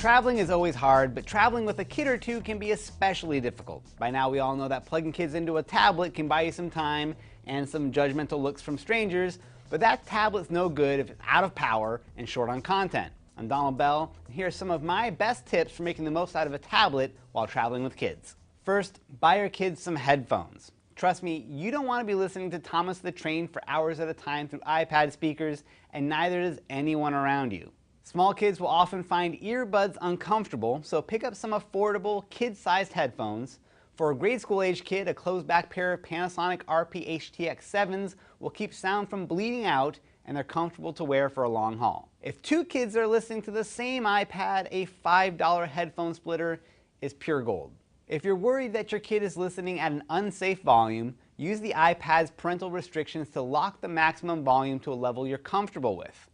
Traveling is always hard, but traveling with a kid or two can be especially difficult. By now we all know that plugging kids into a tablet can buy you some time and some judgmental looks from strangers, but that tablet's no good if it's out of power and short on content. I'm Donald Bell, and here are some of my best tips for making the most out of a tablet while traveling with kids. First, buy your kids some headphones. Trust me, you don't want to be listening to Thomas the Train for hours at a time through iPad speakers, and neither does anyone around you. Small kids will often find earbuds uncomfortable, so pick up some affordable, kid-sized headphones. For a grade school age kid, a closed-back pair of Panasonic RP-HTX7s will keep sound from bleeding out, and they're comfortable to wear for a long haul. If two kids are listening to the same iPad, a $5 headphone splitter is pure gold. If you're worried that your kid is listening at an unsafe volume, use the iPad's parental restrictions to lock the maximum volume to a level you're comfortable with.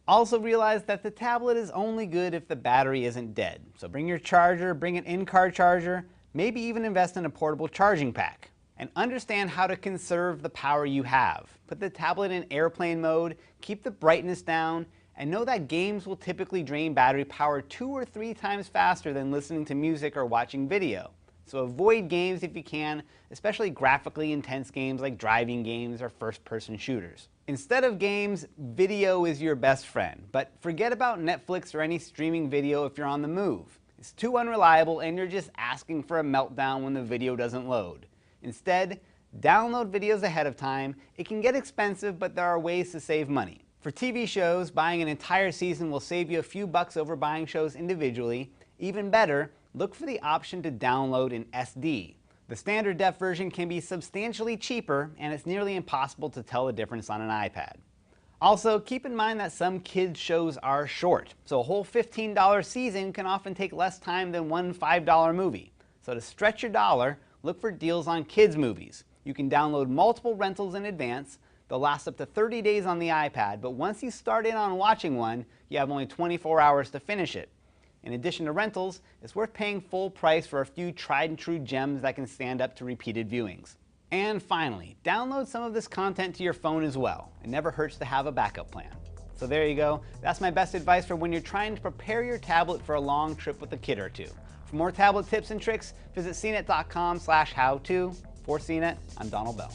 Also realize that the tablet is only good if the battery isn't dead. So bring your charger, bring an in-car charger, maybe even invest in a portable charging pack. And understand how to conserve the power you have. Put the tablet in airplane mode, keep the brightness down, and know that games will typically drain battery power 2 or 3 times faster than listening to music or watching video. So avoid games if you can, especially graphically intense games like driving games or first-person shooters. Instead of games, video is your best friend, but forget about Netflix or any streaming video if you're on the move. It's too unreliable and you're just asking for a meltdown when the video doesn't load. Instead, download videos ahead of time. It can get expensive, but there are ways to save money. For TV shows, buying an entire season will save you a few bucks over buying shows individually. Even better, look for the option to download in SD. The standard def version can be substantially cheaper, and it's nearly impossible to tell the difference on an iPad. Also, keep in mind that some kids' shows are short, so a whole $15 season can often take less time than one $5 movie. So to stretch your dollar, look for deals on kids' movies. You can download multiple rentals in advance. They'll last up to 30 days on the iPad, but once you start in on watching one, you have only 24 hours to finish it. In addition to rentals, it's worth paying full price for a few tried and true gems that can stand up to repeated viewings. And finally, download some of this content to your phone as well. It never hurts to have a backup plan. So there you go. That's my best advice for when you're trying to prepare your tablet for a long trip with a kid or two. For more tablet tips and tricks, visit cnet.com/how-to. For CNET, I'm Donald Bell.